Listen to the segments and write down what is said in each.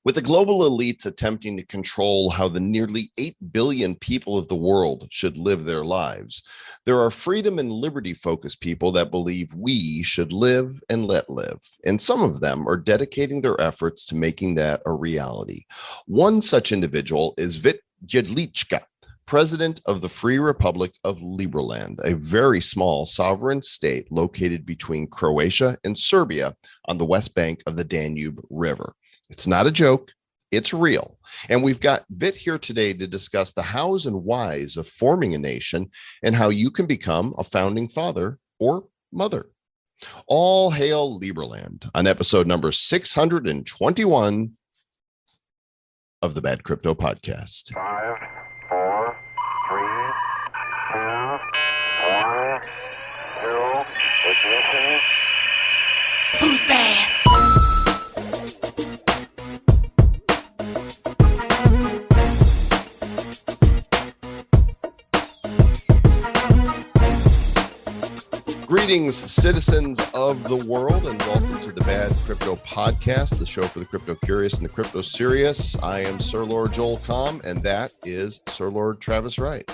With the global elites attempting to control how the nearly 8 billion people of the world should live their lives, there are freedom and liberty-focused people that believe we should live and let live. And some of them are dedicating their efforts to making that a reality. One such individual is Vit Jedlicka, President of the Free Republic of Liberland, a very small sovereign state located between Croatia and Serbia on the west bank of the Danube River. It's not a joke. It's real. And we've got Vit here today to discuss the hows and whys of forming a nation and how you can become a founding father or mother. All hail Lieberland on episode number 621 of the Bad Crypto Podcast. 5, 4, 3, 2, 1, 0, ignition. Who's bad? Greetings, citizens of the world, and welcome to the Bad Crypto Podcast, the show for the crypto curious and the crypto serious. I am Sir Lord Joel Comm, and that is Sir Lord Travis Wright.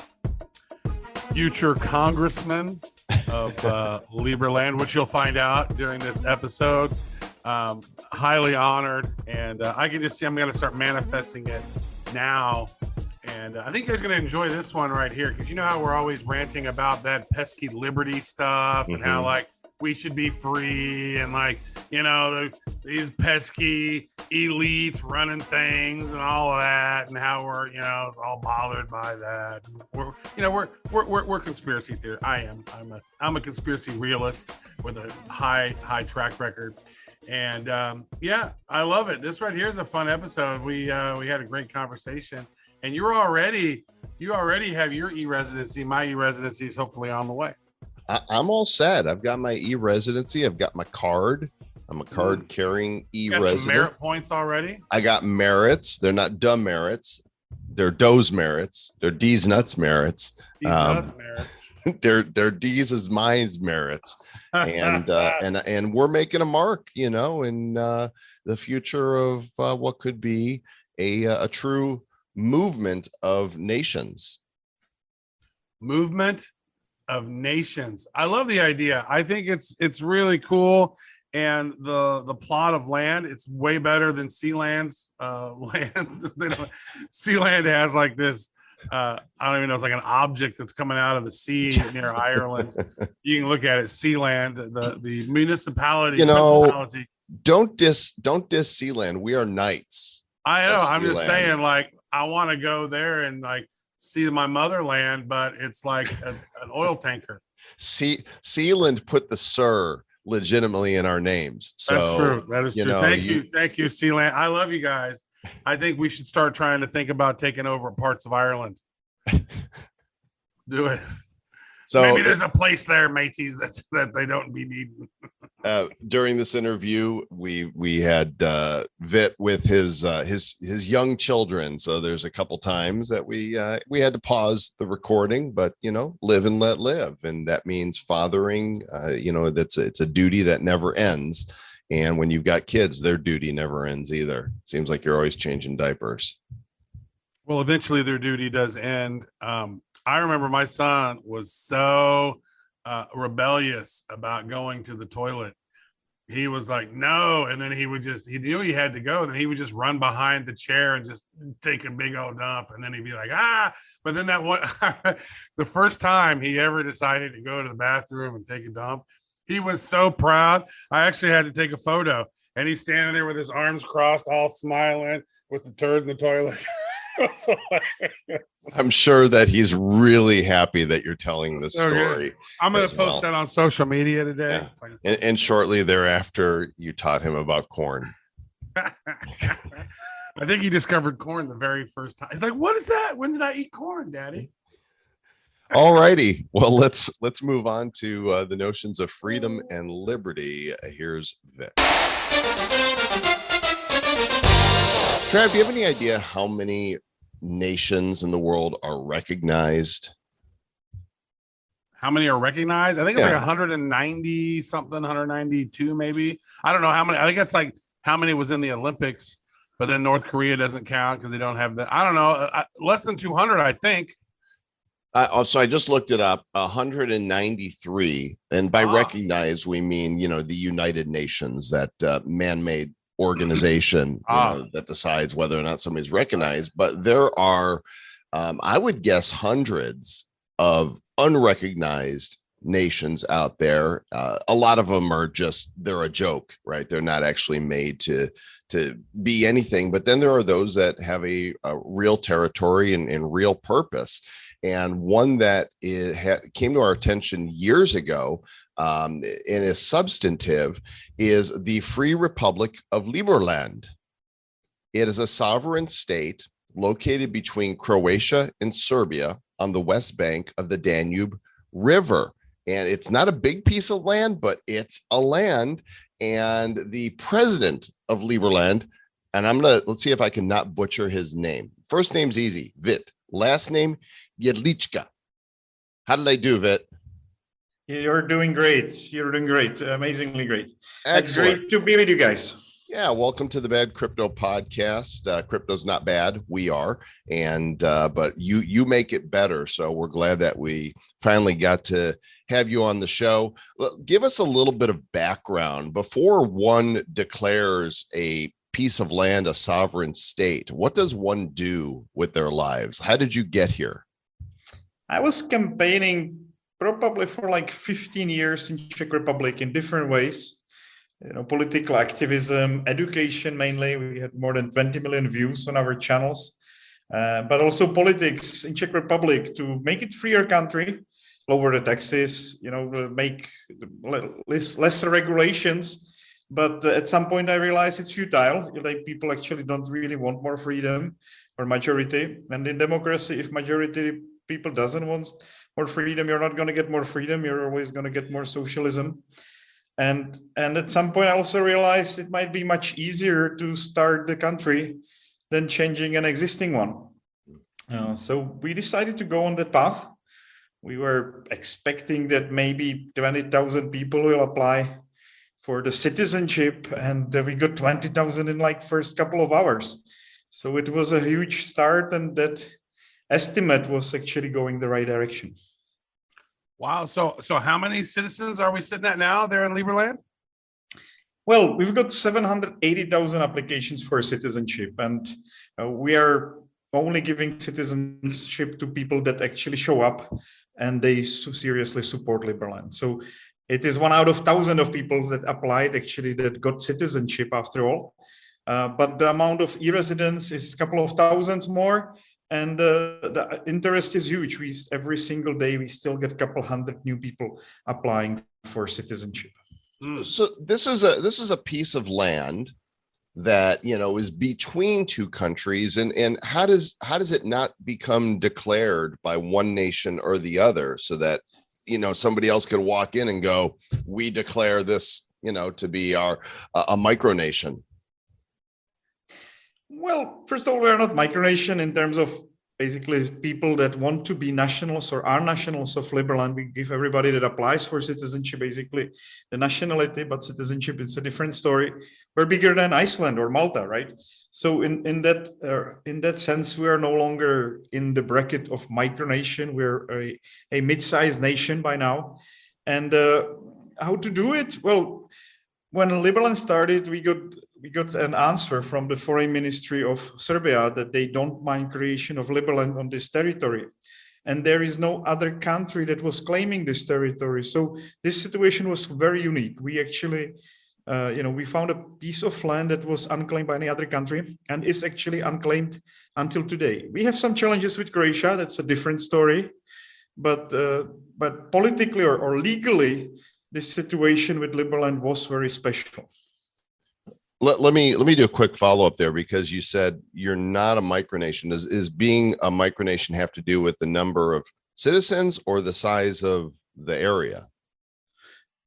Future congressman of Lieberland, which you'll find out during this episode. Highly honored, and I can just see I'm going to start manifesting it now. And I think you guys are going to enjoy this one right here, because you know how we're always ranting about that pesky liberty stuff and how like we should be free and like, you know, these pesky elites running things and all of that, and how we're, you know, all bothered by that. We're conspiracy theorists. I'm a conspiracy realist with a high track record. And yeah, I love it. This right here is a fun episode. We had a great conversation. And you already have your e-residency. My e-residency is hopefully on the way. I'm all set. I've got my e-residency. I've got my card. I'm a card carrying e-resident. Got some merit points already? I got merits. They're not dumb merits. They're Doe's merits. They're D's nuts merits. D's nuts merits. They're D's as mine's merits. And and we're making a mark, you know, in the future of what could be a true movement of nations. Movement of nations. I love the idea. I think it's really cool. And the plot of land, it's way better than Sealand's land. Sealand has like this, I don't even know, it's like an object that's coming out of the sea near Ireland. You can look at it, Sealand, the municipality. You know, principality. Don't diss Sealand. We are knights. I know. I'm just saying, like, I want to go there and like see my motherland, but it's like an oil tanker. Sealand put the sir legitimately in our names. So that's true. That is true. Know, thank you, Sealand. I love you guys. I think we should start trying to think about taking over parts of Ireland. Let's do it. So maybe there's a place there, mateys, that they don't be needing. During this interview, we had Vit with his young children. So there's a couple times that we had to pause the recording, but you know, live and let live, and that means fathering. You know, it's a duty that never ends. And when you've got kids, their duty never ends either. It seems like you're always changing diapers. Well, eventually their duty does end. I remember my son was so rebellious about going to the toilet. He was like, no. And then he knew he had to go. And then he would just run behind the chair and just take a big old dump. And then he'd be like, but then that one, the first time he ever decided to go to the bathroom and take a dump, he was so proud. I actually had to take a photo, and he's standing there with his arms crossed, all smiling with the turd in the toilet. I'm sure that he's really happy that you're telling this story. Good. I'm going to post that on social media today. Yeah. And shortly thereafter, you taught him about corn. I think he discovered corn the very first time. He's like, what is that? When did I eat corn, Daddy? All righty. Well, let's move on to the notions of freedom and liberty. Here's Vit. Trav, do you have any idea how many nations in the world are recognized? How many are recognized? I think it's like 190 something, 192 maybe. I don't know how many. I think it's like how many was in the Olympics. but then North Korea doesn't count because they don't have the. I don't know, less than 200, I think. So I just looked it up, 193. And by recognize, we mean, the United Nations, that man-made organization that decides whether or not somebody's recognized. But there are, I would guess, hundreds of unrecognized nations out there. A lot of them are they're a joke, right? They're not actually made to be anything. But then there are those that have a real territory and real purpose. And one that came to our attention years ago and is substantive is the Free Republic of Liberland. It is a sovereign state located between Croatia and Serbia on the west bank of the Danube River. And it's not a big piece of land, but it's a land. And the president of Lieberland, and let's see if I can not butcher his name. First name's easy, Vit. Last name, Jedlichka. How did I do, Vit? You're doing great. You're doing great. Amazingly great. Excellent. It's great to be with you guys. Yeah, welcome to the Bad Crypto Podcast. Crypto's not bad. We are. But you make it better. So we're glad that we finally got to have you on the show. Give us a little bit of background before one declares a piece of land a sovereign state. What does one do with their lives? How did you get here? I was campaigning probably for like 15 years in Czech Republic in different ways. Political activism, education mainly. We had more than 20 million views on our channels, but also politics in Czech Republic to make it freer country, lower the taxes, make lesser regulations. But at some point I realized it's futile. Like, people actually don't really want more freedom, or majority. And in democracy, if majority people doesn't want more freedom, you're not going to get more freedom. You're always going to get more socialism. And at some point I also realized it might be much easier to start the country than changing an existing one. So we decided to go on that path. We were expecting that maybe 20,000 people will apply for the citizenship, and we got 20,000 in like first couple of hours. So it was a huge start, and that estimate was actually going the right direction. Wow. So how many citizens are we sitting at now there in Lieberland? Well, we've got 780,000 applications for citizenship, and we are only giving citizenship to people that actually show up and they seriously support Liberland. So it is 1 out of 1,000 of people that applied actually that got citizenship after all. But the amount of e-residents is a couple of thousands more. And the interest is huge. Every single day, we still get a couple hundred new people applying for citizenship. So this is a piece of land that, is between two countries. And how does it not become declared by one nation or the other, so that somebody else could walk in and go, we declare this, to be a micronation? Well, first of all, we are not micronation in terms of basically people that want to be nationals or are nationals of Liberland. We give everybody that applies for citizenship basically the nationality, but citizenship is a different story. We're bigger than Iceland or Malta, right? So in that sense, we are no longer in the bracket of micronation. We're a mid-sized nation by now. And how to do it? Well, when Liberland started, we got an answer from the Foreign Ministry of Serbia that they don't mind creation of Liberland on this territory. And there is no other country that was claiming this territory. So this situation was very unique. We actually, we found a piece of land that was unclaimed by any other country and is actually unclaimed until today. We have some challenges with Croatia. That's a different story. But politically or legally, this situation with Liberland was very special. Let me do a quick follow-up there, because you said you're not a micronation. Is being a micronation have to do with the number of citizens or the size of the area?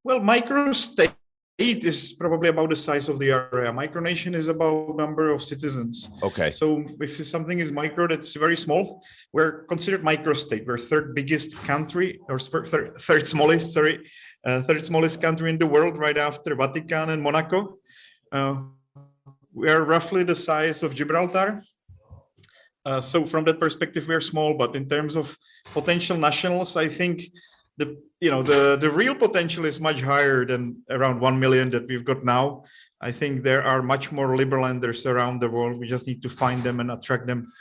Well, microstate is probably about the size of the area. Micronation is about number of citizens. Okay. So if something is micro, that's very small. We're considered microstate. We're third biggest country, or third smallest country in the world, right after Vatican and Monaco. we are roughly the size of Gibraltar. So from that perspective, we're small, but in terms of potential nationals, I think the real potential is much higher than around 1 million that we've got now. I think there are much more Liberlanders around the world. We just need to find them and attract them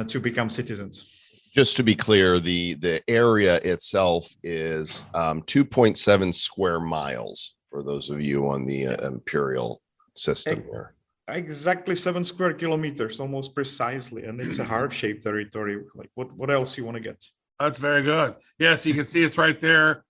to become citizens. Just to be clear, the area itself is 2.7 square miles for those of you on the imperial system here. Exactly 7 square kilometers, almost precisely, and it's a heart-shaped territory. Like, what else you want to get? That's very good. Yeah, so you can see it's right there.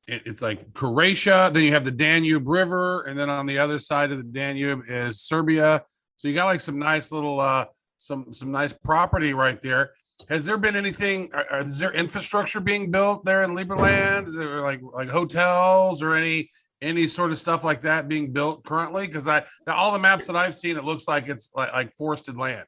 It's like Croatia. Then you have the Danube River, and then on the other side of the Danube is Serbia. So you got like some nice little some nice property right there. Has there been anything? Is there infrastructure being built there in Lieberland? Is there like hotels or any sort of stuff like that being built currently? Because all the maps that I've seen, it looks like it's like forested land.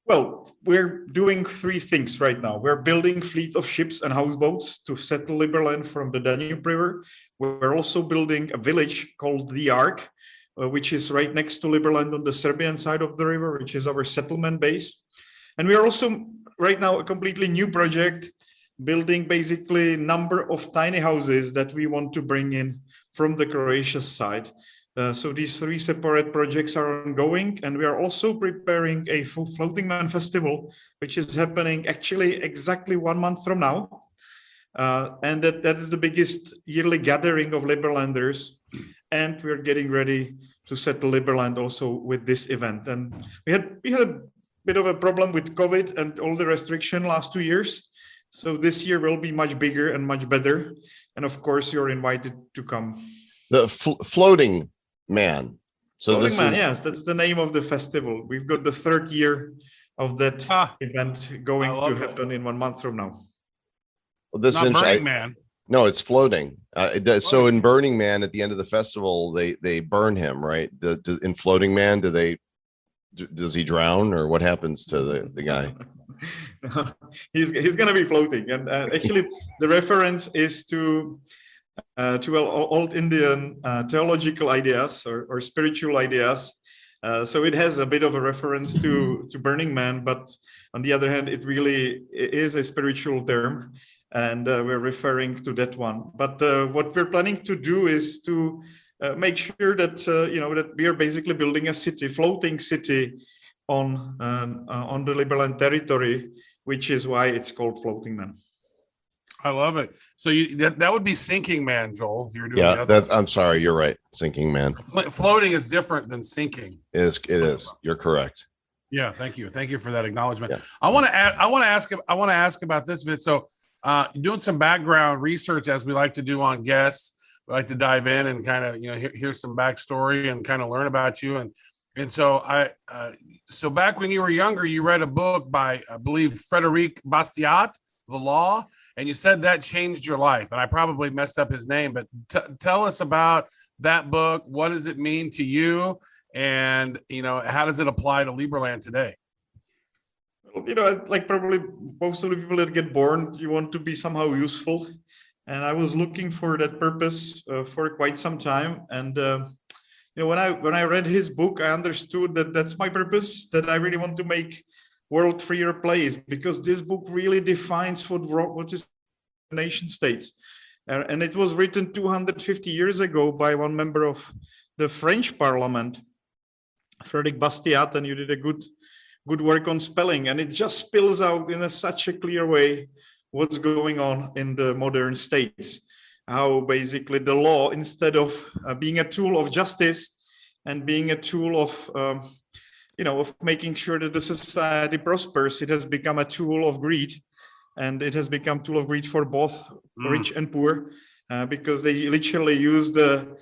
Well, we're doing three things right now. We're building fleet of ships and houseboats to settle Liberland from the Danube River. We're also building a village called the Ark, which is right next to Liberland on the Serbian side of the river, which is our settlement base. And we are also right now a completely new project, building basically a number of tiny houses that we want to bring in from the Croatia side. So these three separate projects are ongoing, and we are also preparing a full Floating Man festival, which is happening actually exactly 1 month from now. And that is the biggest yearly gathering of Liberlanders. And we're getting ready to settle Liberland also with this event. And we had a bit of a problem with COVID and all the restriction last 2 years. So this year will be much bigger and much better. And of course, you're invited to come. The Floating Man. So Floating this Man, is yes, that's the name of the festival. We've got the 3rd year of that event going to happen in 1 month from now. well, this Not inch, Burning Man. no, it's floating. It does. So in Burning Man, at the end of the festival, they burn him, right? In Floating Man, does he drown, or what happens to the guy? He's going to be floating, and actually, the reference is to old Indian theological ideas or spiritual ideas. So it has a bit of a reference to Burning Man, but on the other hand, it really is a spiritual term, and we're referring to that one. But what we're planning to do is to make sure that that we are basically building a city, floating city on the Liberland territory, which is why it's called Floating Man. I love it. So that would be Sinking Man, Joel. If you're doing I'm sorry, you're right. Sinking Man. Floating is different than sinking. It is. You're correct. Yeah, thank you for that acknowledgement. Yeah. I want to ask about this, Vit. So, doing some background research, as we like to do on guests. We like to dive in and kind of hear some backstory and kind of learn about you. And so so back when you were younger, you read a book by, I believe, Frederic Bastiat, The Law, and you said that changed your life. And I probably messed up his name, but tell us about that book. What does it mean to you? And, how does it apply to Liberland today? Like probably most of the people that get born, you want to be somehow useful. And I was looking for that purpose for quite some time. And, when I read his book, I understood that that's my purpose, that I really want to make world freer place, because this book really defines what is nation states. And it was written 250 years ago by one member of the French Parliament, Frederic Bastiat, and you did a good work on spelling. And it just spills out in such a clear way what's going on in the modern states, how basically the law, instead of being a tool of justice and being a tool of making sure that the society prospers, it has become a tool of greed, and it has become a tool of greed for both rich and poor, because they literally use the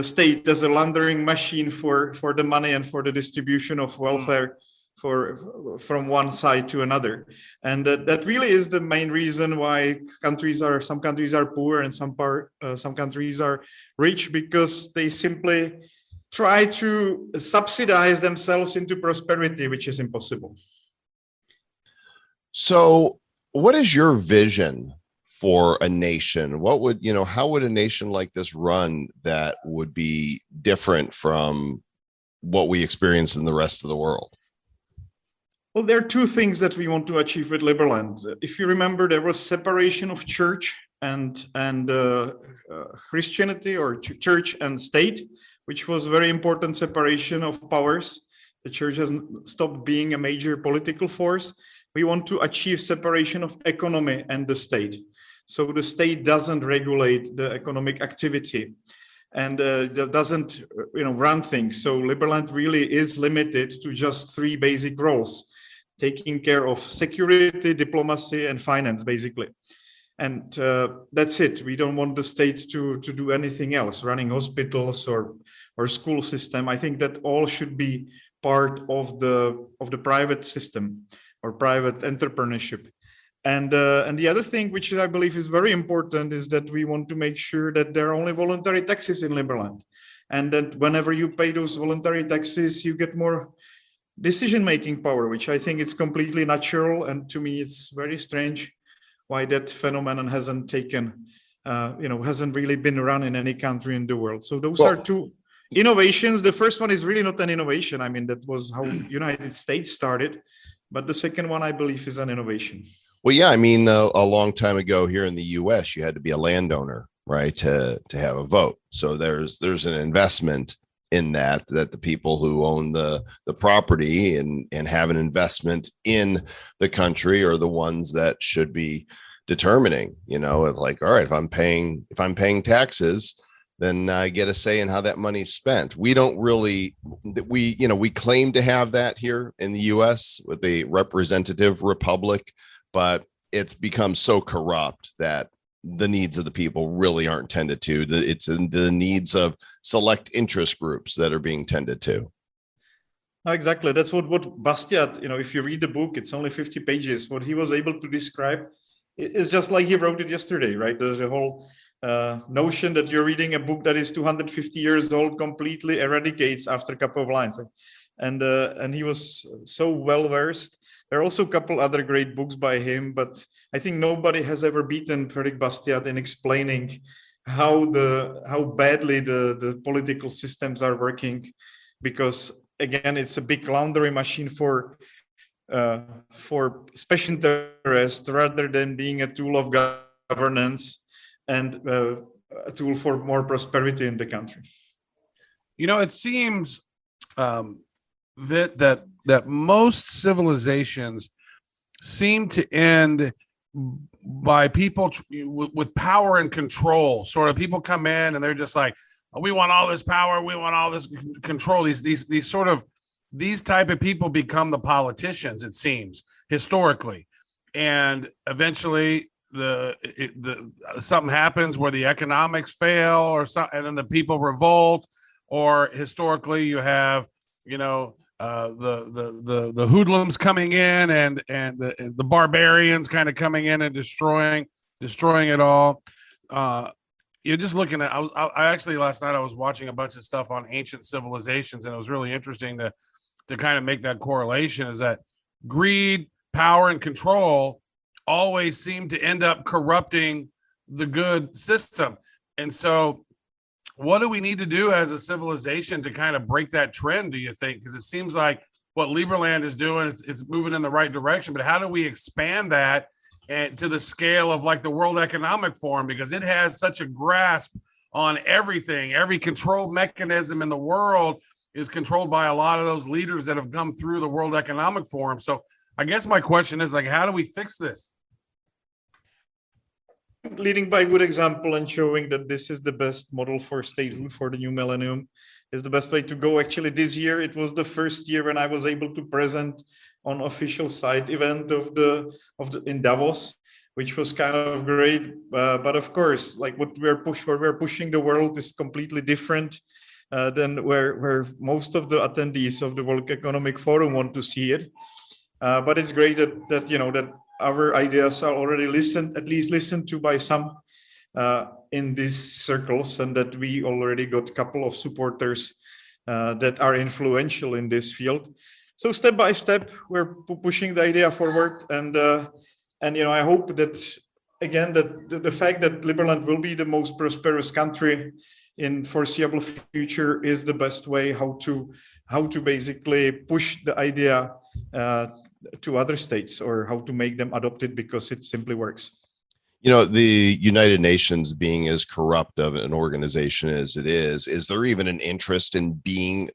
state as a laundering machine for the money and for the distribution of welfare from one side to another. And that really is the main reason why some countries are poor and some countries are rich, because they simply try to subsidize themselves into prosperity, which is impossible. So what is your vision for a nation? How would a nation like this run that would be different from what we experience in the rest of the world? Well, there are two things that we want to achieve with Liberland. If you remember, there was separation of church and Christianity, or church and state, which was very important separation of powers. The church has stopped being a major political force. We want to achieve separation of economy and the state. So the state doesn't regulate the economic activity and doesn't run things. So Liberland really is limited to just three basic roles: taking care of security, diplomacy, and finance, basically. And that's it. We don't want the state to do anything else, running hospitals or school system. I think that all should be part of the private system or private entrepreneurship. And the other thing, which I believe is very important, is that we want to make sure that there are only voluntary taxes in Liberland, and that whenever you pay those voluntary taxes, you get more decision-making power, which I think is completely natural. And to me, it's very strange why that phenomenon hasn't hasn't really been run in any country in the world. So those are two innovations. The first one is really not an innovation. I mean, that was how United States started. But the second one, I believe, is an innovation. Well, yeah, I mean, a long time ago here in the U.S., you had to be a landowner, right, to have a vote. So there's an investment in that the people who own the property and have an investment in the country are the ones that should be determining. It's like, all right, if I'm paying taxes, then I get a say in how that money's spent. We don't really, we claim to have that here in the U.S. with a representative republic, but it's become so corrupt that the needs of the people really aren't tended to. It's the needs of select interest groups that are being tended to. Exactly. That's what Bastiat, if you read the book, it's only 50 pages. What he was able to describe is just like he wrote it yesterday, right? There's a whole notion that you're reading a book that is 250 years old completely eradicates after a couple of lines. And he was so well versed. There are also a couple other great books by him, but I think nobody has ever beaten Fredrik Bastiat in explaining how badly the political systems are working, because again, it's a big laundry machine for special interest rather than being a tool of governance and a tool for more prosperity in the country. It seems that most civilizations seem to end by people with power and control. Sort of people come in and they're just like, oh, we want all this power, we want all this control. These type of people become the politicians, it seems, historically. And eventually something happens where the economics fail or something, and then the people revolt. Or historically you have, the hoodlums coming in and the barbarians kind of coming in and destroying it all. You're just looking at, I actually last night I was watching a bunch of stuff on ancient civilizations, and it was really interesting to kind of make that correlation, is that greed, power, and control always seem to end up corrupting the good system. And so what do we need to do as a civilization to kind of break that trend, do you think? Because it seems like what Lieberland is doing, it's moving in the right direction, but how do we expand that and to the scale of like the World Economic Forum, because it has such a grasp on everything. Every control mechanism in the world is controlled by a lot of those leaders that have come through the World Economic Forum. So I guess my question is, like, how do we fix this? Leading by good example and showing that this is the best model for statehood for the new millennium is the best way to go. Actually, this year, it was the first year when I was able to present on official side event in Davos, which was kind of great. But of course, like what we're pushing the world is completely different than where most of the attendees of the World Economic Forum want to see it. But it's great that our ideas are already listened to by some in these circles, and that we already got a couple of supporters that are influential in this field. So step by step, we're pushing the idea forward, and I hope that again that the fact that Liberland will be the most prosperous country in foreseeable future is the best way how to how to basically push the idea to other states, or how to make them adopt it, because it simply works. You know, the United Nations being as corrupt of an organization as it is there even an interest in being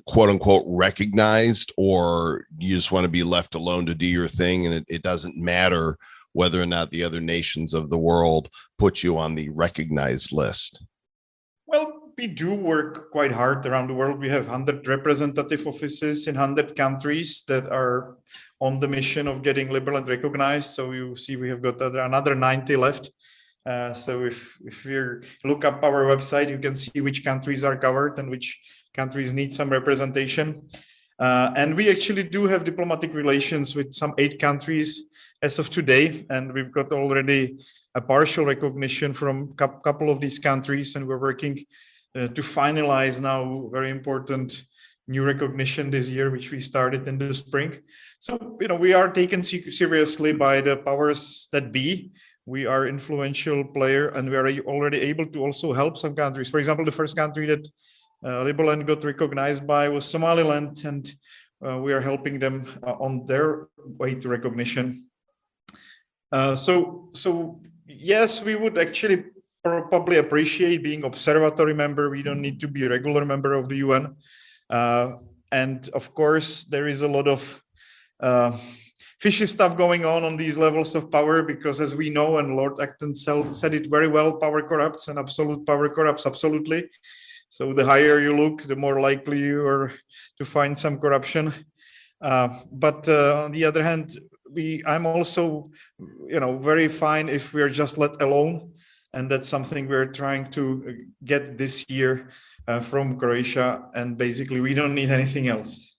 quote unquote recognized, or you just want to be left alone to do your thing, and it doesn't matter whether or not the other nations of the world put you on the recognized list? Well, we do work quite hard around the world. We have 100 representative offices in 100 countries that are on the mission of getting Liberland recognized. So you see, we have got another 90 left. So if you look up our website, you can see which countries are covered and which countries need some representation. And we actually do have diplomatic relations with some 8 countries as of today, and we've got already a partial recognition from a couple of these countries, and we're working to finalize now very important new recognition this year, which we started in the spring. So, you know, we are taken seriously by the powers that be. We are influential player, and we are already able to also help some countries. For example, the first country that Lieberland got recognized by was Somaliland, and we are helping them on their way to recognition. So yes, we would actually probably appreciate being observatory member. We don't need to be a regular member of the UN. And of course, there is a lot of fishy stuff going on these levels of power, because as we know, and Lord Acton said it very well, power corrupts, and absolute power corrupts absolutely. So the higher you look, the more likely you are to find some corruption. But on the other hand, I'm also, you know, very fine if we're just let alone. And that's something we're trying to get this year from Croatia. And basically, we don't need anything else.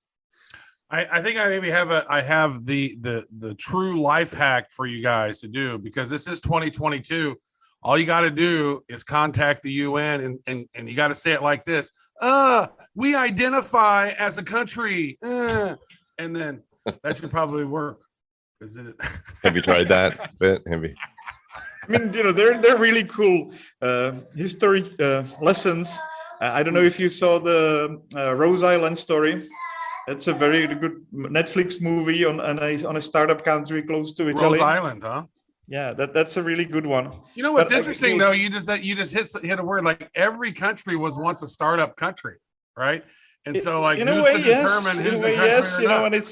I think I maybe have the true life hack for you guys to do, because this is 2022. All you got to do is contact the UN, and you got to say it like this: we identify as a country, and then that should probably work. Have you tried that, Vit? Have you? I mean, you know, they're really cool history lessons. I don't know if you saw the Rose Island story. That's a very good Netflix movie on a startup country close to Italy. Rose Island, huh? Yeah, that's a really good one. You know what's interesting though? You just hit a word, like every country was once a startup country, right? And so, like, in a who's way, to determine who's a country yes, or you know, not? and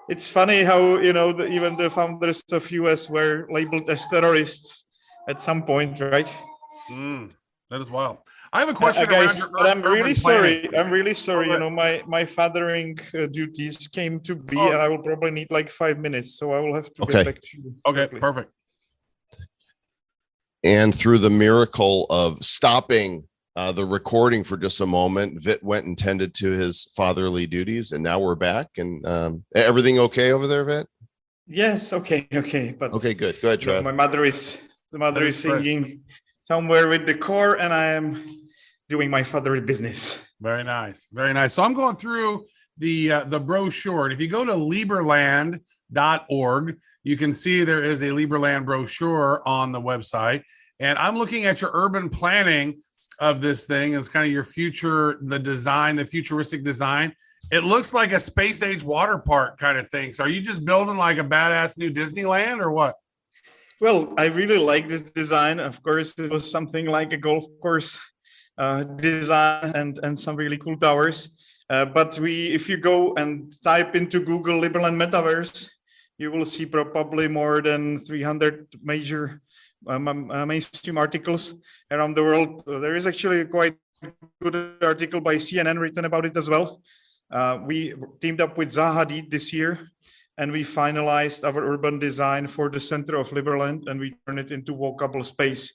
it's funny how, you know, even the founders of US were labeled as terrorists at some point, right? That is wild. I have a question guys, around your but I'm really sorry. planning. I'm really sorry. You know, my fathering duties came to be, and I will probably need like 5 minutes, so I will have to get back to you. Okay, quickly. perfect. And through the miracle of stopping the recording for just a moment, Vit went and tended to his fatherly duties, and now we're back. And everything okay over there, Vit? Yes, okay. But okay, good. Go ahead, Trev. My mother is singing somewhere with the core, and I am doing my fatherly business. Very nice, very nice. So I'm going through the brochure, and if you go to Lieberland.org, you can see there is a Lieberland brochure on the website. And I'm looking at your urban planning of this thing. It's kind of your future, the design, the futuristic design. It looks like a space age water park kind of thing. So are you just building like a badass new Disneyland or what? Well, I really like this design. Of course, it was something like a golf course design and some really cool towers. But if you go and type into Google Liberland Metaverse, you will see probably more than 300 major mainstream articles around the world. There is actually a quite good article by CNN written about it as well. We teamed up with Zaha Hadid this year, and we finalized our urban design for the center of Liberland, and we turned it into walkable space.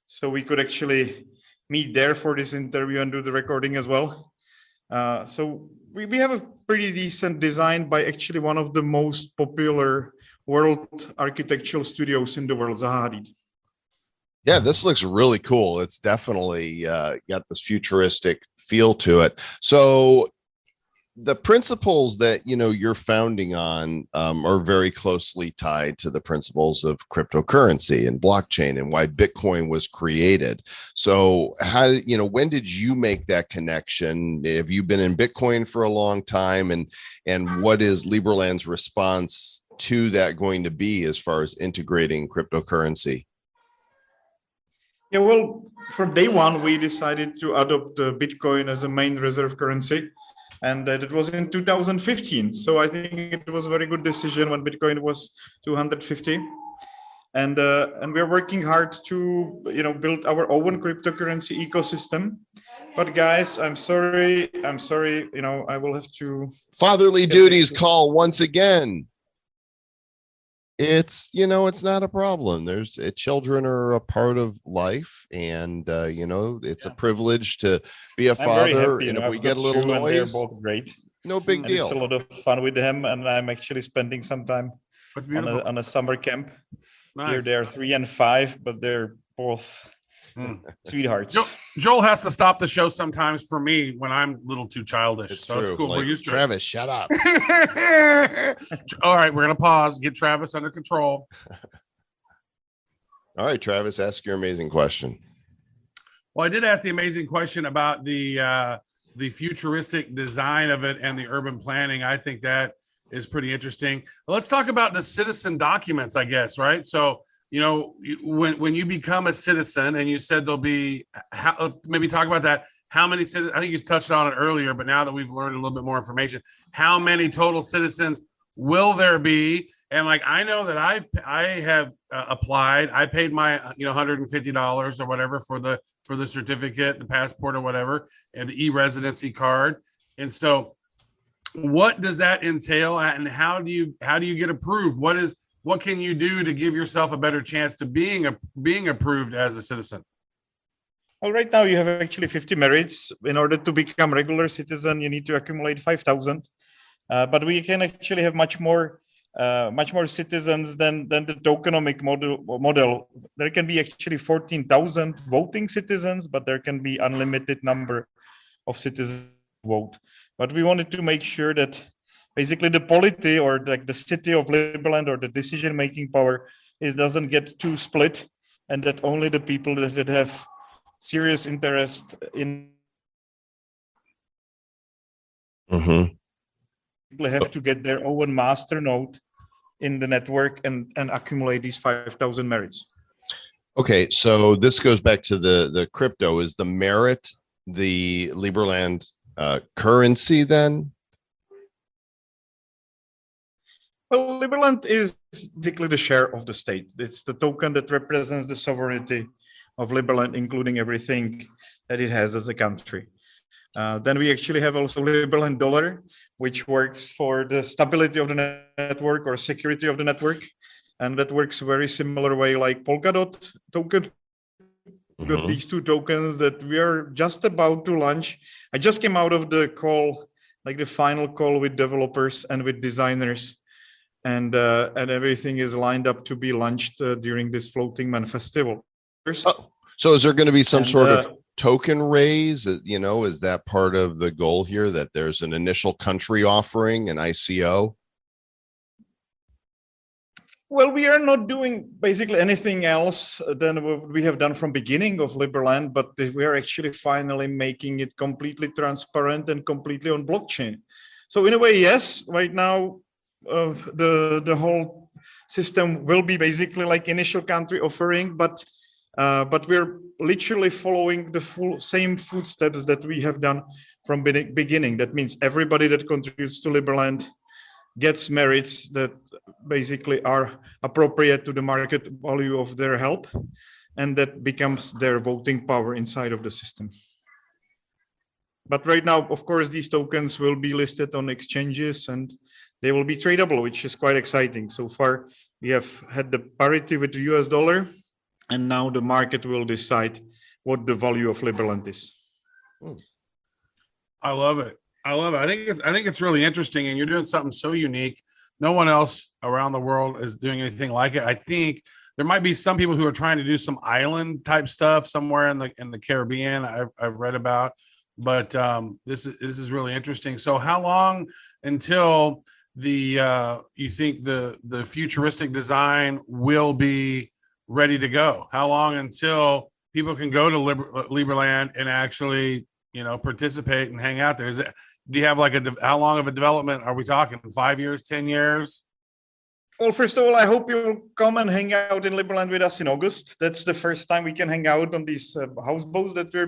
So we could actually meet there for this interview and do the recording as well. So we have a pretty decent design by actually one of the most popular world architectural studios in the world, Zaha Hadid. Yeah, this looks really cool. It's definitely got this futuristic feel to it. So the principles that you're founding on are very closely tied to the principles of cryptocurrency and blockchain and why Bitcoin was created. So when did you make that connection? Have you been in Bitcoin for a long time, and what is Lieberland's response to that going to be as far as integrating cryptocurrency? Yeah, well, from day one, we decided to adopt Bitcoin as a main reserve currency. And it was in 2015. So I think it was a very good decision when Bitcoin was 250. And we're working hard to build our own cryptocurrency ecosystem. But guys, I'm sorry. I will have to. Fatherly duties call once again. It's it's not a problem. There's children are a part of life, and it's a privilege to be a father. And if we get a little noise, they're both great. No big deal. It's a lot of fun with them, and I'm actually spending some time on a summer camp. Nice. Here they're 3 and 5, but they're both sweethearts. Joel has to stop the show sometimes for me when I'm a little too childish. It's cool. Like, we're used to Travis, shut up. All right, we're gonna pause. Get Travis under control. All right, Travis, ask your amazing question. Well, I did ask the amazing question about the futuristic design of it and the urban planning. I think that is pretty interesting. Let's talk about the citizen documents, I guess, right? So, when you become a citizen, and you said there'll be, maybe talk about that. How many citizens? I think you touched on it earlier, but now that we've learned a little bit more information, how many total citizens will there be? And I know that I have applied. I paid my $150 or whatever for the certificate, the passport or whatever, and the e-residency card. And so, what does that entail, and how do you get approved? What can you do to give yourself a better chance to being approved as a citizen? Well, right now you have actually 50 merits. In order to become regular citizen, you need to accumulate 5,000. But we can actually have much more citizens than the tokenomic model. There can be actually 14,000 voting citizens, but there can be unlimited number of citizens vote. But we wanted to make sure that basically the polity, or the city of Lieberland, or the decision-making power doesn't get too split, and that only the people that have serious interest in have to get their own master node in the network and accumulate these 5,000 merits. Okay, so this goes back to the crypto. Is the merit the Lieberland currency then? Well, Liberland is basically the share of the state. It's the token that represents the sovereignty of Liberland, including everything that it has as a country. Then we actually have also Liberland dollar, which works for the stability of the network or security of the network. And that works very similar way like Polkadot token. We've got these two tokens that we are just about to launch. I just came out of the call, the final call with developers and with designers. And everything is lined up to be launched during this Floating Man festival. Oh, so is there going to be some sort of token raise? Is that part of the goal here, that there's an initial country offering, an ICO? Well, we are not doing basically anything else than what we have done from beginning of Liberland, but we are actually finally making it completely transparent and completely on blockchain. So in a way, yes, right now, the whole system will be basically like initial country offering, but we're literally following the same footsteps that we have done from beginning. That means everybody that contributes to Liberland gets merits that basically are appropriate to the market value of their help, and that becomes their voting power inside of the system. But right now, of course, these tokens will be listed on exchanges and they will be tradable, which is quite exciting. So far, we have had the parity with the US dollar, and now the market will decide what the value of Liberland is. I love it. I think it's really interesting, and you're doing something so unique. No one else around the world is doing anything like it. I think there might be some people who are trying to do some island type stuff somewhere in the Caribbean. I've read about, but this is really interesting. So how long until you think the futuristic design will be ready to go? How long until people can go to Lieberland and actually, participate and hang out there? Do you have like how long of a development are we talking? 5 years, 10 years? Well, first of all, I hope you'll come and hang out in Liberland with us in August. That's the first time we can hang out on these houseboats that we're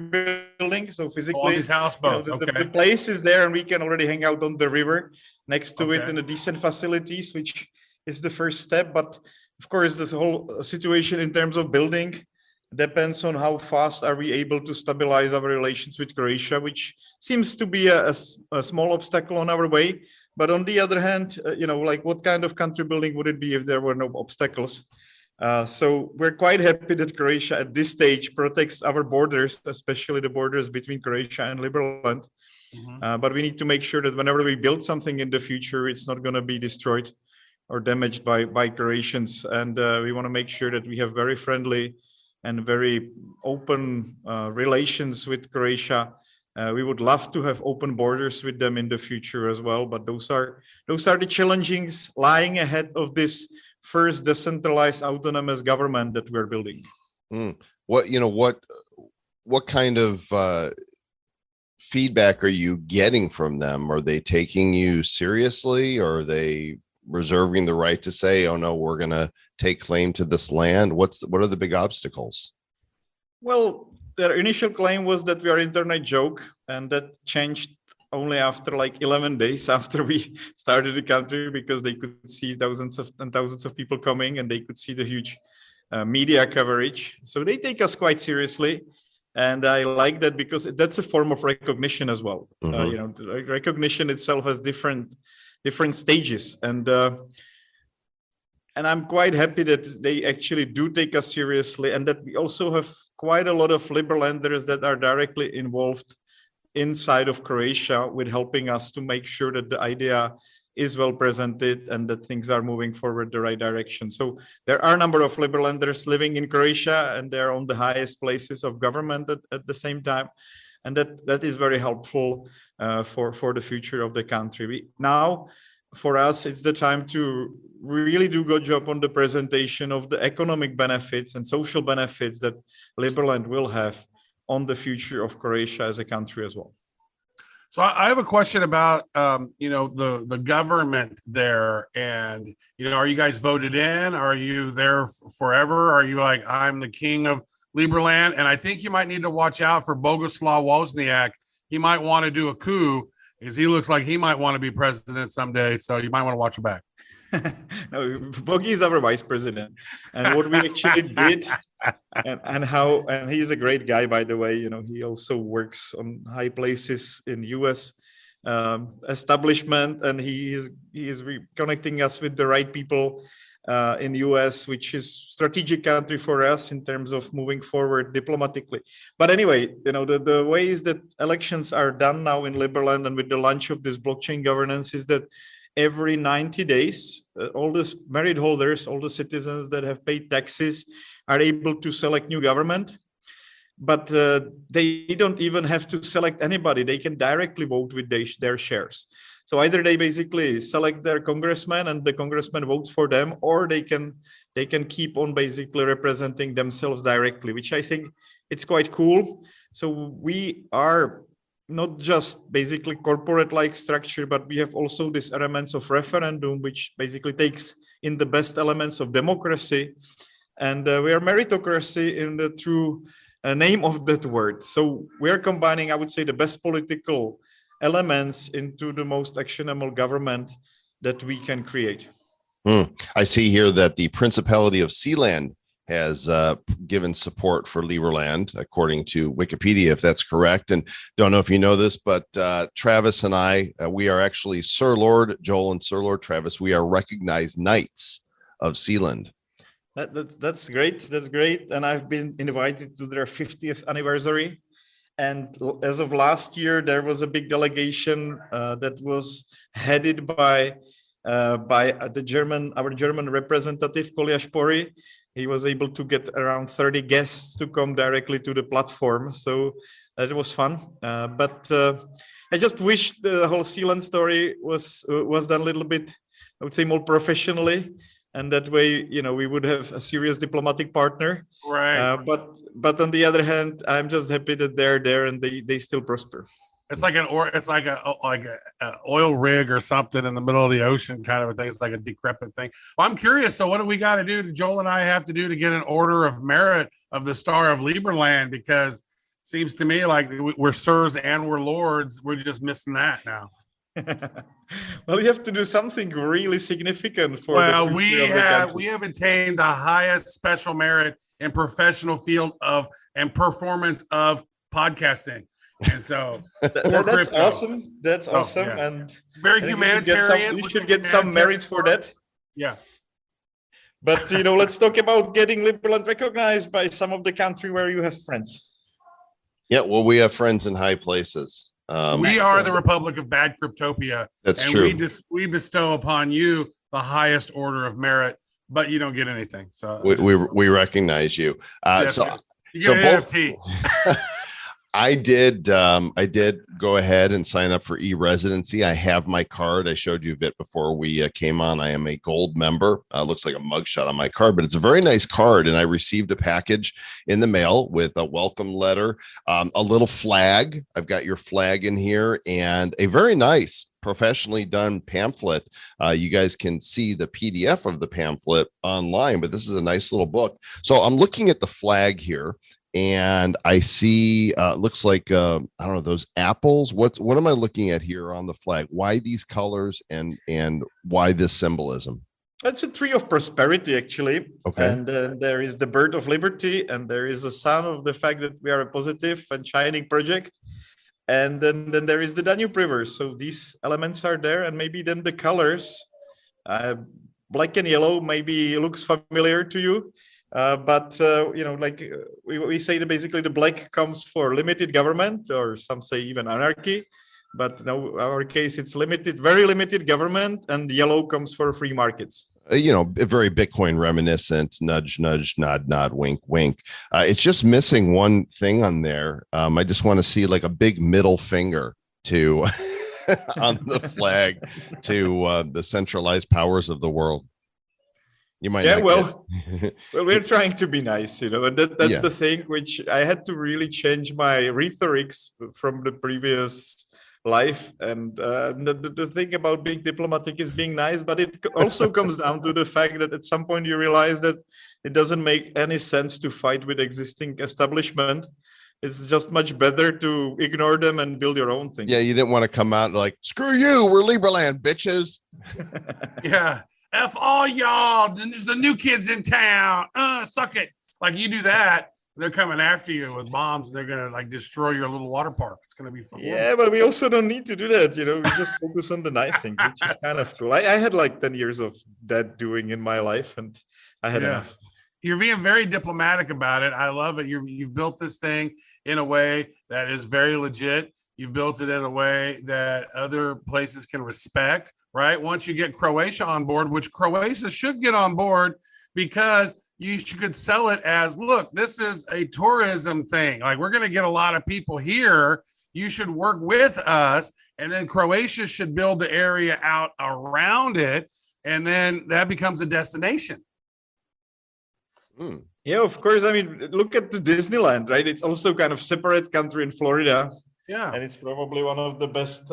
building. So physically, on these houseboats, the place is there, and we can already hang out on the river next to it in the decent facilities, which is the first step. But of course, this whole situation in terms of building depends on how fast are we able to stabilize our relations with Croatia, which seems to be a small obstacle on our way. But on the other hand, like what kind of country building would it be if there were no obstacles? So we're quite happy that Croatia at this stage protects our borders, especially the borders between Croatia and Liberland. But we need to make sure that whenever we build something in the future, it's not going to be destroyed or damaged by Croatians. And we want to make sure that we have very friendly and very open relations with Croatia. We would love to have open borders with them in the future as well, but those are the challenges lying ahead of this first decentralized autonomous government that we're building. What kind of feedback are you getting from them? Are they taking you seriously, or are they reserving the right to say, "Oh no, we're going to take claim to this land"? What are the big obstacles? Well, their initial claim was that we are an internet joke, and that changed only after like 11 days after we started the country, because they could see thousands of people coming, and they could see the huge media coverage. So they take us quite seriously, and I like that because that's a form of recognition as well. Recognition itself has different stages, and I'm quite happy that they actually do take us seriously, and that we also have quite a lot of Liberlanders that are directly involved inside of Croatia with helping us to make sure that the idea is well presented and that things are moving forward the right direction. So there are a number of Liberlanders living in Croatia, and they're on the highest places of government at the same time. And that is very helpful for the future of the country. Now, for us, it's the time to really do a good job on the presentation of the economic benefits and social benefits that Liberland will have on the future of Croatia as a country as well. So I have a question about, the government there, and, are you guys voted in? Are you there forever? Are you like, I'm the king of Liberland? And I think you might need to watch out for Boguslav Wozniak. He might want to do a coup, because he looks like he might want to be president someday. So you might want to watch your back. No, Bogi is our vice president, and what we actually did, and he's a great guy, by the way. He also works on high places in U.S. Establishment, and he is connecting us with the right people in U.S., which is strategic country for us in terms of moving forward diplomatically. But anyway, the ways that elections are done now in Liberland and with the launch of this blockchain governance is that every 90 days, all the merit holders, all the citizens that have paid taxes are able to select new government. But they don't even have to select anybody. They can directly vote with their shares. So either they basically select their congressman and the congressman votes for them, or they can keep on basically representing themselves directly, which I think it's quite cool. So we are not just basically corporate-like structure, but we have also these elements of referendum, which basically takes in the best elements of democracy. And we are meritocracy in the true name of that word. So we are combining, I would say, the best political elements into the most actionable government that we can create. I see here that the Principality of Sealand has given support for Lieberland, according to Wikipedia, if that's correct. And don't know if you know this, but Travis and I, we are actually Sir Lord Joel and Sir Lord Travis. We are recognized knights of Sealand. That's great. That's great. And I've been invited to their 50th anniversary. And as of last year, there was a big delegation that was headed by our German representative, Kolja. He was able to get around 30 guests to come directly to the platform. So That was fun. But I just wish the whole Sealand story was done a little bit, I would say, more professionally. And that way, we would have a serious diplomatic partner. Right. But on the other hand, I'm just happy that they're there and they still prosper. It's like a oil rig or something in the middle of the ocean kind of a thing. It's like a decrepit thing. Well, I'm curious. So what do we got to do? Joel and I have to do to get an Order of Merit of the Star of Lieberland? Because seems to me like we're sirs and we're lords. We're just missing that now. Well, you have to do something really significant for. Well, we have attained the highest special merit in professional field of and performance of podcasting, and so that's awesome. That's awesome, yeah. And very humanitarian. You should get some merits for that. Yeah. But let's talk about getting Liberland recognized by some of the country where you have friends. Yeah, well, we have friends in high places. We are the Republic of Bad Cryptopia. That's and true. We bestow upon you the highest order of merit, but you don't get anything. So we recognize you. Yes, so you so get an both, NFT. I did go ahead and sign up for e-residency. I have my card. I showed you Vit before we came on. I am a gold member. Looks like a mugshot on my card, but it's a very nice card. And I received a package in the mail with a welcome letter, a little flag. I've got your flag in here, and a very nice professionally done pamphlet. You guys can see the PDF of the pamphlet online, but this is a nice little book. So I'm looking at the flag here, and I see looks like I don't know, those apples. What am I looking at here on the flag? Why these colors and why this symbolism? That's a tree of prosperity, actually. Okay. And there is the bird of liberty, and there is a sign of the fact that we are a positive and shining project. And then there is the Danube River. So these elements are there, and maybe then the colors, black and yellow, maybe looks familiar to you. But like we say that basically the black comes for limited government, or some say even anarchy. But no, our case, it's limited, very limited government, and yellow comes for free markets. A very Bitcoin reminiscent, nudge, nudge, nod, nod, wink, wink. It's just missing one thing on there. I just want to see like a big middle finger to on the flag to the centralized powers of the world. You might. Yeah, well, we're trying to be nice, and that's the thing which I had to really change my rhetorics from the previous life. And the thing about being diplomatic is being nice, but it also comes down to the fact that at some point you realize that it doesn't make any sense to fight with existing establishment. It's just much better to ignore them and build your own thing. Yeah, you didn't want to come out like, screw you, we're Lieberland, bitches. Yeah. F all y'all. There's the new kids in town. Suck it. Like you do that, they're coming after you with bombs, and they're gonna like destroy your little water park. It's gonna be fun. Yeah, but we also don't need to do that. We just focus on the nice thing, which is kind of cool. I had like 10 years of that doing in my life, and I had enough. You're being very diplomatic about it. I love it. You've built this thing in a way that is very legit. You've built it in a way that other places can respect, right? Once you get Croatia on board, which Croatia should get on board, because you could sell it as, look, this is a tourism thing. Like, we're going to get a lot of people here. You should work with us. And then Croatia should build the area out around it. And then that becomes a destination. Yeah, of course. I mean, look at the Disneyland, right? It's also kind of separate country in Florida. Yeah. And it's probably one of the best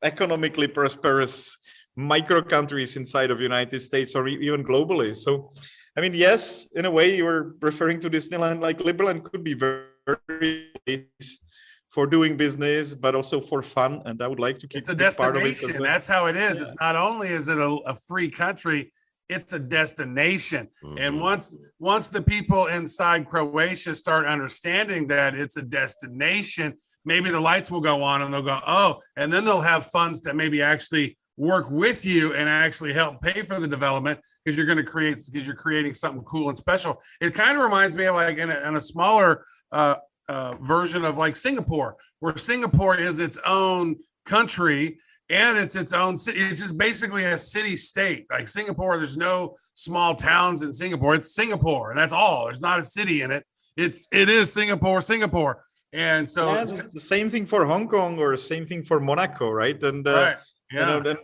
economically prosperous micro countries inside of United States or even globally. So, I mean, yes, in a way, you were referring to Disneyland. Like Liberland could be very nice for doing business, but also for fun. And I would like to keep it's a part of it. destination. That's how it is. Yeah. It's not only is it a free country, it's a destination. Mm-hmm. And once the people inside Croatia start understanding that it's a destination, maybe the lights will go on and they'll go, oh, and then they'll have funds to maybe actually work with you and actually help pay for the development, because you're creating something cool and special. It kind of reminds me of like in a smaller version of like Singapore, where Singapore is its own country and it's its own city. It's just basically a city state. Like Singapore, there's no small towns in Singapore. It's Singapore, and that's all. There's not a city in it. It is Singapore. And so yeah, it's the same thing for Hong Kong or same thing for Monaco, right? And right. you know, then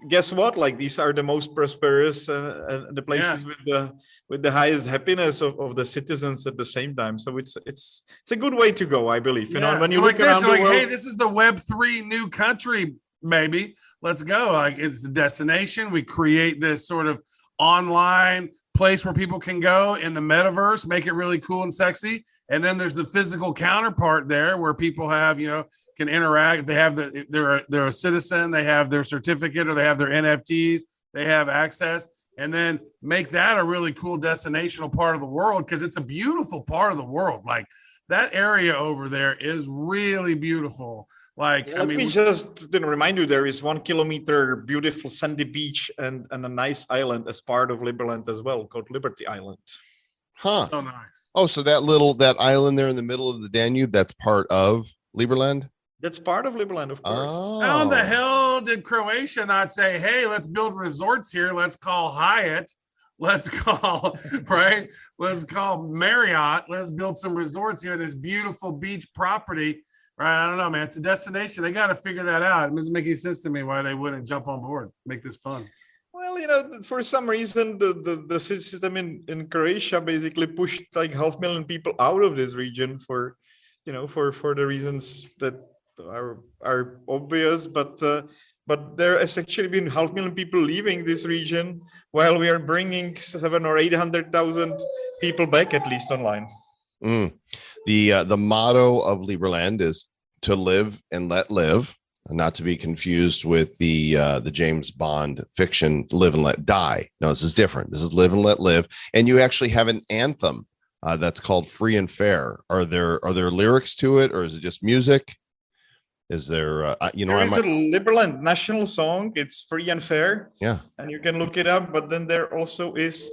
guess what? Like these are the most prosperous and the places with the highest happiness of the citizens at the same time. So it's a good way to go, I believe. You know, when you look around the world, hey, this is the Web3 new country, baby. Let's go. Like it's the destination. We create this sort of online place where people can go in the metaverse, make it really cool and sexy. And then there's the physical counterpart there where people have, you know, can interact. They have they're a citizen, they have their certificate, or they have their NFTs, they have access, and then make that a really cool destinational part of the world, because it's a beautiful part of the world. Like that area over there is really beautiful. Like, let me just remind you, there is 1 kilometer beautiful sandy beach and a nice island as part of Lieberland as well, called Liberty Island. Huh. So nice. Oh, so that island there in the middle of the Danube, that's part of Lieberland? That's part of Liberland, of course. Oh. How the hell did Croatia not say, hey, let's build resorts here. Let's call Hyatt. Let's call, right? Let's call Marriott. Let's build some resorts here in this beautiful beach property. Right? I don't know, man. It's a destination. They got to figure that out. It doesn't make any sense to me why they wouldn't jump on board, make this fun. Well, you know, for some reason, the system in Croatia basically pushed like 500,000 people out of this region for the reasons that are obvious, but there has actually been 500,000 people leaving this region, while we are bringing 700,000 or 800,000 people back, at least online. The motto of Lieberland is to live and let live, not to be confused with the James Bond fiction Live and Let Die. No, this is different. This is Live and Let Live, and you actually have an anthem that's called Free and Fair. Are there lyrics to it, or is it just music? Is there, there is a Liberland national song. It's Free and Fair. Yeah. And you can look it up. But then there also is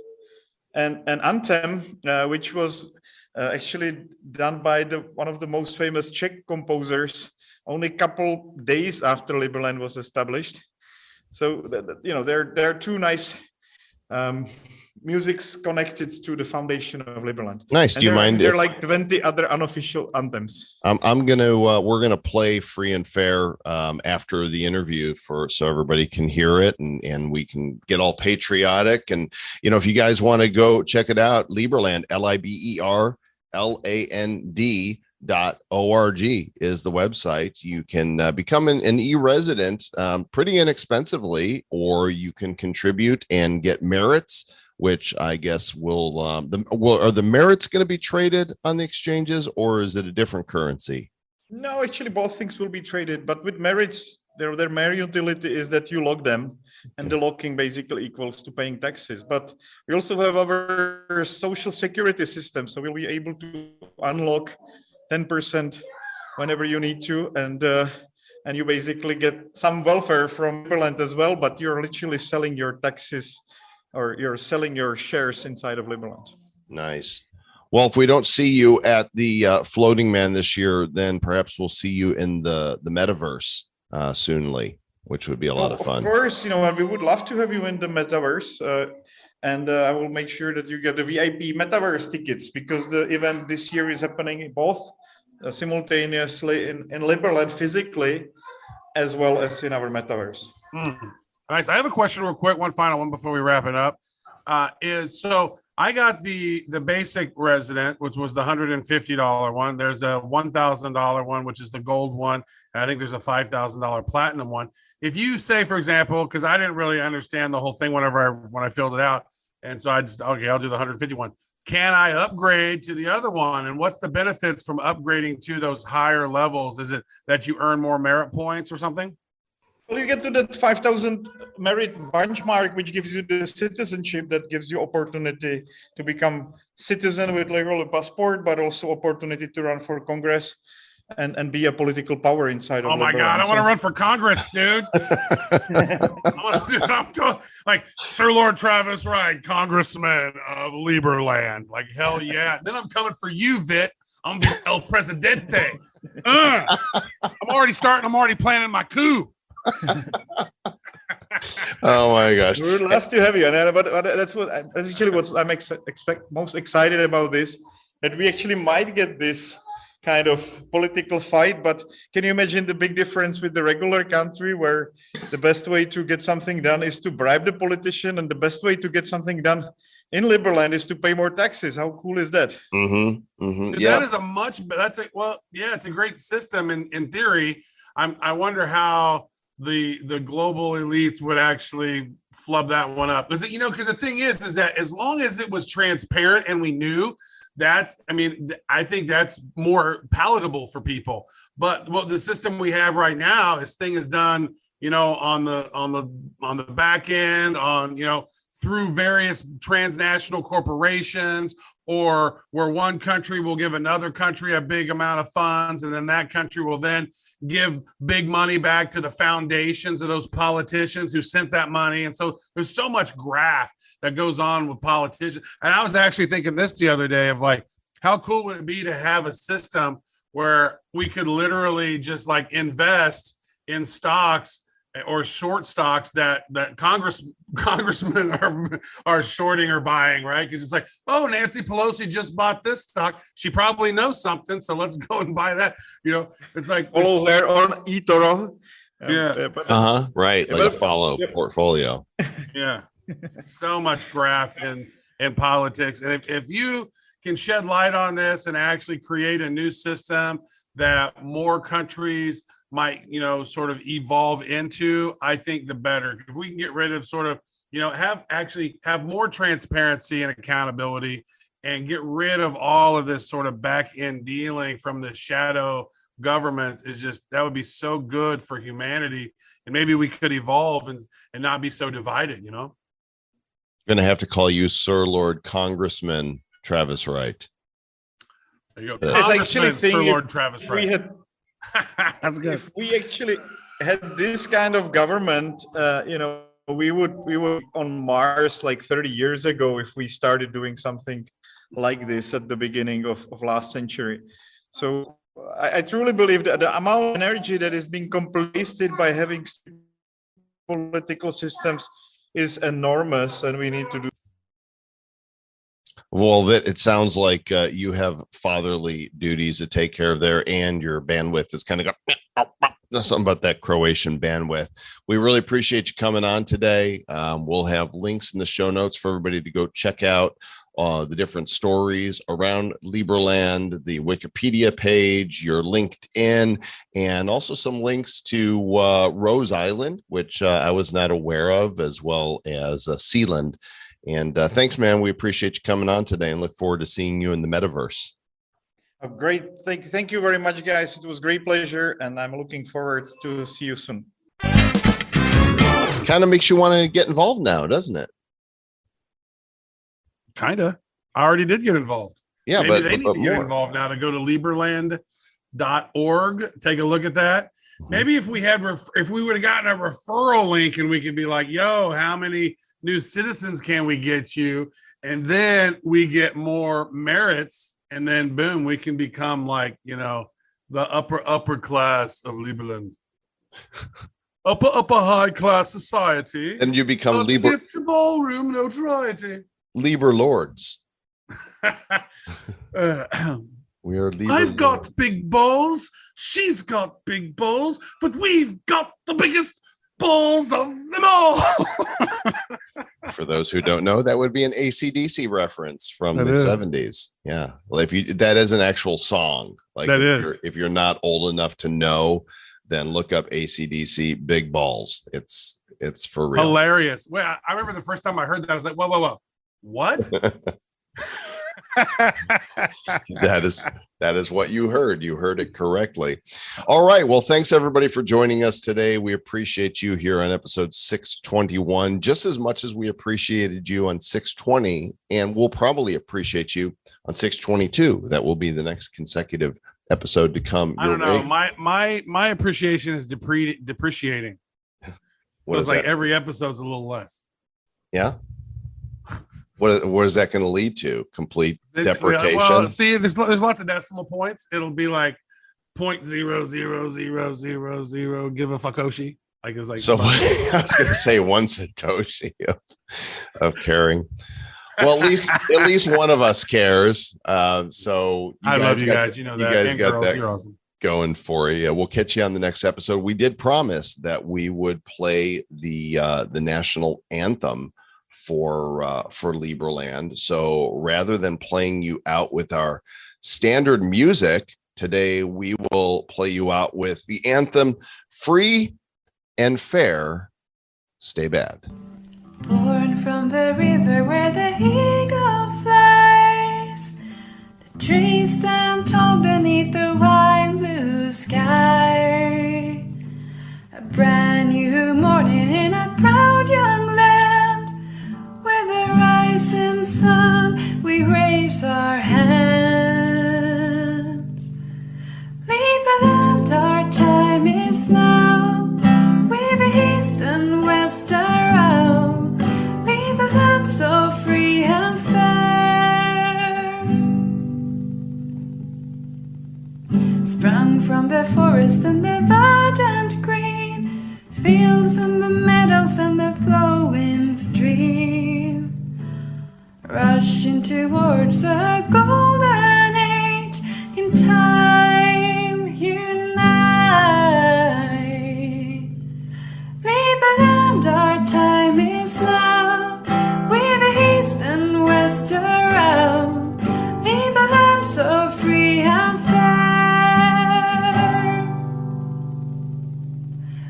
an anthem, which was actually done by one of the most famous Czech composers only a couple days after Liberland was established. So, there are two nice musics connected to the foundation of Liberland. Nice. Do you mind? There are like 20 other unofficial anthems. We're gonna play Free and Fair after the interview so everybody can hear it and we can get all patriotic. And if you guys want to go check it out, Lieberland, LIBERLAND.org is the website. You can become an e-resident pretty inexpensively, or you can contribute and get merits, which I guess are the merits going to be traded on the exchanges, or is it a different currency? No, actually both things will be traded, but with merits, their mere utility is that you lock them, and the locking basically equals to paying taxes. But we also have our social security system, so we'll be able to unlock 10% whenever you need to, and you basically get some welfare from Liberland as well, but you're literally selling your taxes, or you're selling your shares inside of Liberland. Nice. Well, if we don't see you at the Floating Man this year, then perhaps we'll see you in the metaverse soonly, which would be a lot of fun. Of course, we would love to have you in the metaverse, and I will make sure that you get the VIP metaverse tickets, because the event this year is happening both simultaneously in Liberland physically, as well as in our metaverse. Nice. I have a question real quick, one final one before we wrap it up. So I got the basic resident, which was the $150 one. There's a $1,000 one, which is the gold one. And I think there's a $5,000 platinum one. If you say, for example, because I didn't really understand the whole thing when I filled it out. And so I'll do the 150 one. Can I upgrade to the other one? And what's the benefits from upgrading to those higher levels? Is it that you earn more merit points or something? Well, you get to that 5,000 merit benchmark, which gives you the citizenship, that gives you opportunity to become citizen with legal passport, but also opportunity to run for Congress and be a political power inside of. Oh my God, I want to run for Congress, dude. Like Sir Lord Travis Wright, Congressman of Lieberland. Like, hell yeah. Then I'm coming for you, Vit. I'm El Presidente. I'm already planning my coup. Oh my gosh, we would love to have you, but that's actually what I'm most excited about this, that we actually might get this kind of political fight. But can you imagine the big difference with the regular country, where the best way to get something done is to bribe the politician, and the best way to get something done in Liberland is to pay more taxes? How cool is that? That is it's a great system in theory. I wonder how the global elites would actually flub that one up. Because the thing is that as long as it was transparent and we knew, I think that's more palatable for people. But the system we have right now, this thing is done, on the back end, through various transnational corporations, or where one country will give another country a big amount of funds, and then that country will then give big money back to the foundations of those politicians who sent that money. And so there's so much graft that goes on with politicians. And I was actually thinking this the other day of like, how cool would it be to have a system where we could literally just like invest in stocks or short stocks that congressmen are shorting or buying, right? Because it's like, oh, Nancy Pelosi just bought this stock. She probably knows something, so let's go and buy that. It's like follow their own eToro. Right, like a follow portfolio. Yeah, so much graft in politics, and if you can shed light on this and actually create a new system that more countries might sort of evolve into, I think the better. If we can get rid of sort of have more transparency and accountability, and get rid of all of this sort of back end dealing from the shadow government, that would be so good for humanity, and maybe we could evolve and not be so divided. Gonna have to call you Sir Lord Congressman Travis Wright. There you go. Congressman Sir Lord Travis Wright. That's good. If we actually had this kind of government, we would on Mars like 30 years ago if we started doing something like this at the beginning of last century. So I truly believe that the amount of energy that is being completed by having political systems is enormous, and we need to do. Well, Vit, it sounds like you have fatherly duties to take care of there, and your bandwidth is kind of something about that Croatian bandwidth. We really appreciate you coming on today. We'll have links in the show notes for everybody to go check out the different stories around Lieberland, the Wikipedia page, your LinkedIn, and also some links to Rose Island, which I was not aware of, as well as Sealand. And thanks, man. We appreciate you coming on today and look forward to seeing you in the metaverse. Oh, great. Thank you very much, guys. It was a great pleasure, and I'm looking forward to see you soon. Kind of makes you want to get involved now, doesn't it? Kind of. I already did get involved. Yeah, maybe they need to get involved now, to go to Lieberland.org, take a look at that. Maybe if we would have gotten a referral link and we could be like, yo, how many new citizens can we get you? And then we get more merits, and then boom, we can become like, the upper class of Lieberland. upper high class society. And you become ballroom notoriety. Lieber Lords. We are Lieber I've got Lords. big balls. She's got big balls, but we've got the biggest balls of them all. For those who don't know, that would be an AC/DC reference from the 70s. Yeah. Well, that is an actual song. Like that is. If you're not old enough to know, then look up AC/DC Big Balls. It's for real. Hilarious. Well, I remember the first time I heard that, I was like, whoa. What? That is what you heard. You heard it correctly. All right. Well, thanks everybody for joining us today. We appreciate you here on episode 621 just as much as we appreciated you on 620, and we'll probably appreciate you on 622. That will be the next consecutive episode to come. I don't know. My appreciation is depreciating. What is like that? Every episode's a little less. Yeah. What is that going to lead to? Complete deprecation? Well, see, there's lots of decimal points. It'll be like 0.00000 give a fuckoshi. Like it's like so. I was going to say one satoshi of caring. Well, at least one of us cares. So I love you guys. You know that. And got girls, that you're awesome. going for you. We'll catch you on the next episode. We did promise that we would play the national anthem for Lieberland. So rather than playing you out with our standard music today, we will play you out with the anthem "Free and Fair, Stay Bad." Born from the river where the eagle flies, the trees stand tall beneath the wide blue sky. A brand new morning in a proud young land, where the rising sun we raise our hands. Lieberland, our time is now, with east and west around. Lieberland, so free and fair, sprung from the forest and the verdant green, fields and the meadows and the flowing stream, rushing towards a golden age, in time unite. Lieberland, our time is now, with east and west around. Lieberland, so free and fair.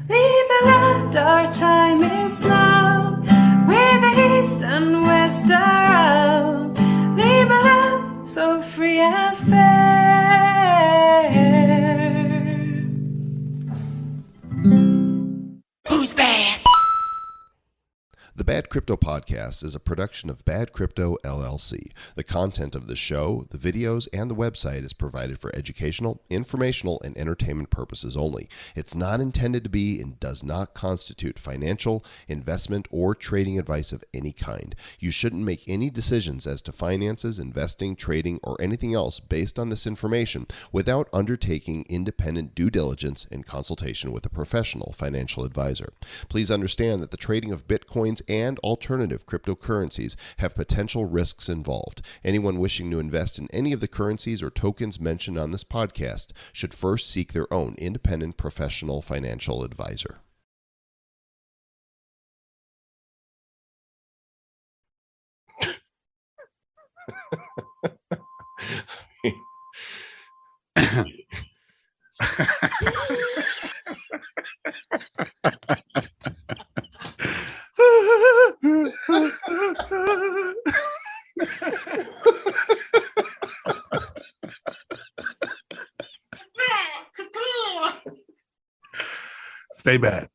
Lieberland, our time is now, with east and west around. Lieberland, so free and fair. Who's bad? The Bad Crypto Podcast is a production of Bad Crypto LLC. The content of the show, the videos, and the website is provided for educational, informational, and entertainment purposes only. It's not intended to be and does not constitute financial, investment, or trading advice of any kind. You shouldn't make any decisions as to finances, investing, trading, or anything else based on this information without undertaking independent due diligence and consultation with a professional financial advisor. Please understand that the trading of Bitcoins and alternative cryptocurrencies have potential risks involved. Anyone wishing to invest in any of the currencies or tokens mentioned on this podcast should first seek their own independent professional financial advisor. Stay bad.